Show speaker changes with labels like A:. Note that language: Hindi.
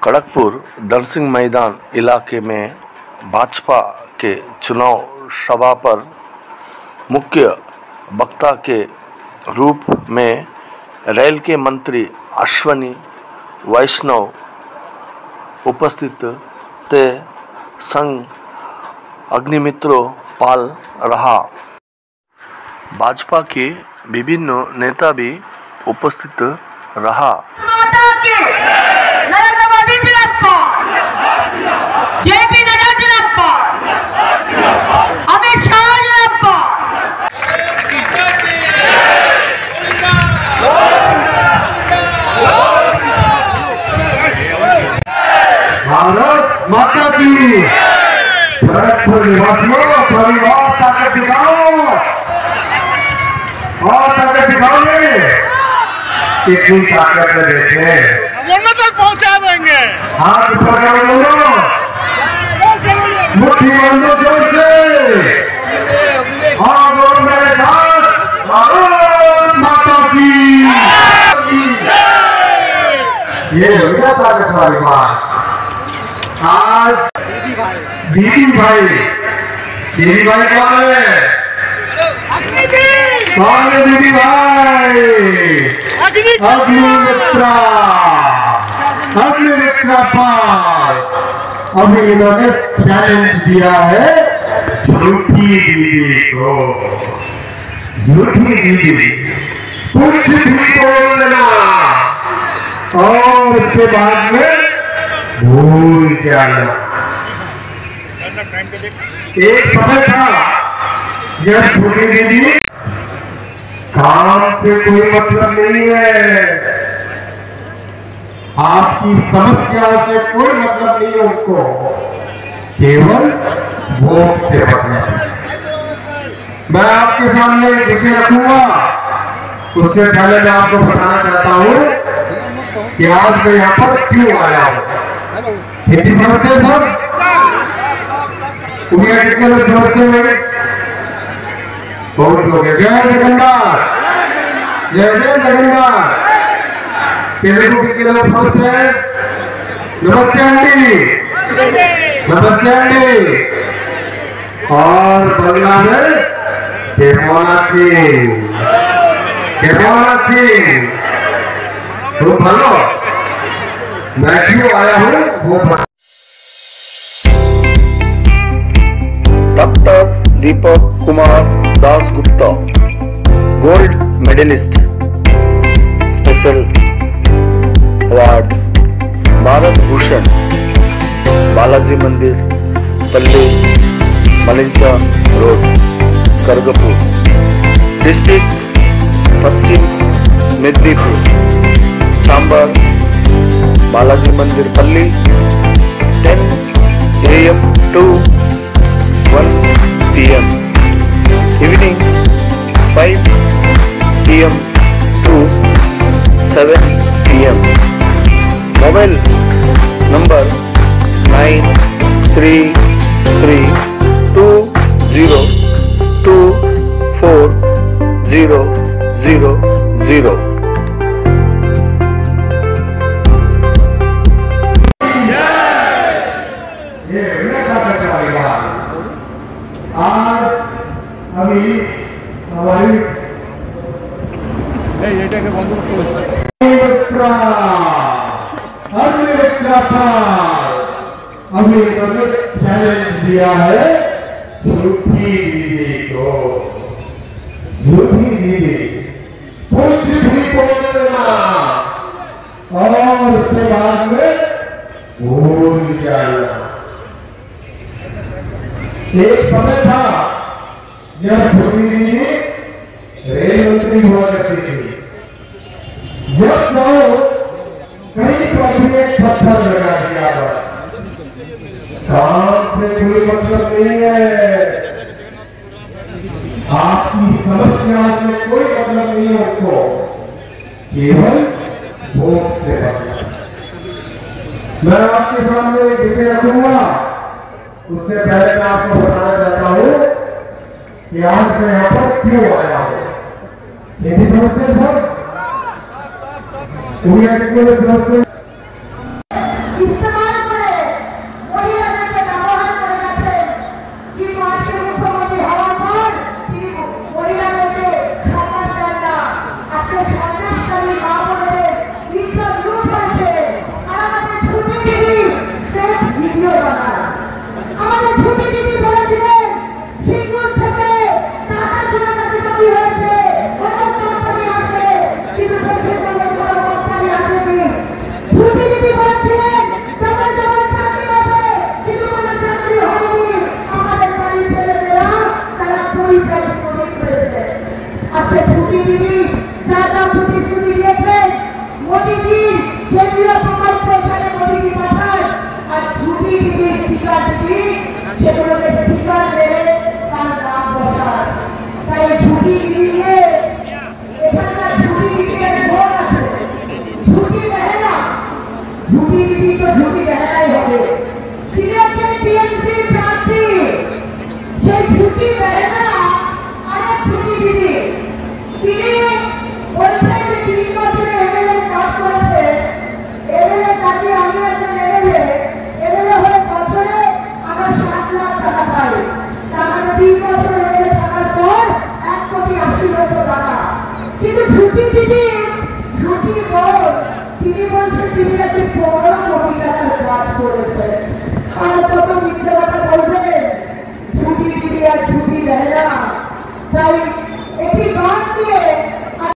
A: खड़गपुर दरसिंह मैदान इलाके में भाजपा के चुनाव सभा पर मुख्य वक्ता के रूप में रेल के मंत्री अश्विनी वैष्णव उपस्थित थे। संघ अग्निमित्रों पाल रहा। भाजपा के विभिन्न नेता भी उपस्थित रहा।
B: भारत माता की खड़गपुर निवासियों परिवार ताकत दिखाओ और ताकत दिखाओगे कितनी ताकत देते हैं
C: तक पहुंचा देंगे।
B: हाथ पकड़ लो, मुट्ठी बांधो जोर से और बोलो मेरे साथ भारत माता की। ये हो गया ताकत वाली बात। आज दीदी भाई कौन है? कौन है दीदी भाई? अग्निमित्रा पाल। अभी इन्होंने चैलेंज दिया है झूठी दीदी को। झूठी दीदी कुछ भी बोलना और उसके बाद में भूल जाना। एक समय था जब छोटी दीदी काम से कोई मतलब नहीं है, आपकी समस्या से कोई मतलब नहीं है उनको, केवल वोट से मतलब। मैं आपके सामने एक विषय रखूंगा, उससे पहले मैं आपको बताना चाहता हूं कि आज मैं यहां पर क्यों आया हूं। हिंदी समझते हैं सब? उड़िया कितने लोग समझते हैं? बहुत लोग हैं। जय जगन्नाथ, जय जय जगन्नाथ। तेलुगु कितने लोग समझते हैं? नमस्ते आंटी, नमस्ते आंटी। और बंगला में केमोनाची, केमोनाची। तो भलो मैं क्यों आया हूं वो
A: doctor Deepak Kumar Das Gupta, gold medalist, special award, Bharat Bhushan, Balaji Mandir, Palli, Malincha road, Kharagpur, district Paschim Medinipur, chamber, Balaji Mandir, Palli, 10 AM to 1 PM, evening 5 PM to 7 PM. Mobile number 93320240000.
B: आज अभी हमारी अभी इन्होंने चैलेंज दिया है झूठी दीदी को। झूठी दीदी कुछ भी बोलना और उसके बाद में भूल जाना। एक समय था जब छोटी दीदी रेल मंत्री हुआ करती थी। जब तो कहीं पर भी एक पत्थर लगा दिया, बस काम से कोई मतलब नहीं है, आपकी समस्या से कोई मतलब नहीं है उसको, केवल वोट से मतलब। मैं आपके सामने एक विषय रखूंगा, उससे पहले मैं आपको बताना चाहता हूं कि आज मैं यहां पर क्यों आया हूं। हिंदी समझते हैं सब? उड़िया कितने लोग समझते हैं?
C: ছুটি দিদি বলেছিলেন সিঙ্গুর থেকে টাকা জোগাড় দাবি হয়েছে, অনেক কোম্পানি আসে, কিন্তু পশ্চিমবঙ্গের কোনো কোম্পানি আসেনি। ছুটি দিদি বলেছিলেন ডবল ডবল চাকরি হবে, কিন্তু কোনো চাকরি হয়নি। আমাদের বাড়ির ছেলেমেয়েরা তারা পরীক্ষায় শ্রমিক হয়েছে। আজকে ছুটি দিদি যা যা প্রতিশ্রুতি দিয়েছেন, মোদীজি কেন্দ্রীয় প্রকল্প এখানে মোদীজি পাঠায়, আর ছুটি দিদি স্টিকার দিদি সেগুলোকে স্টিকার মেরে তার নাম বসায়। তাই ছুটি দিদিকে এখানকার ছুটি দিদির ভোট আছে, ছুটি মেহেরা ছুটি দিদি তো ছুটি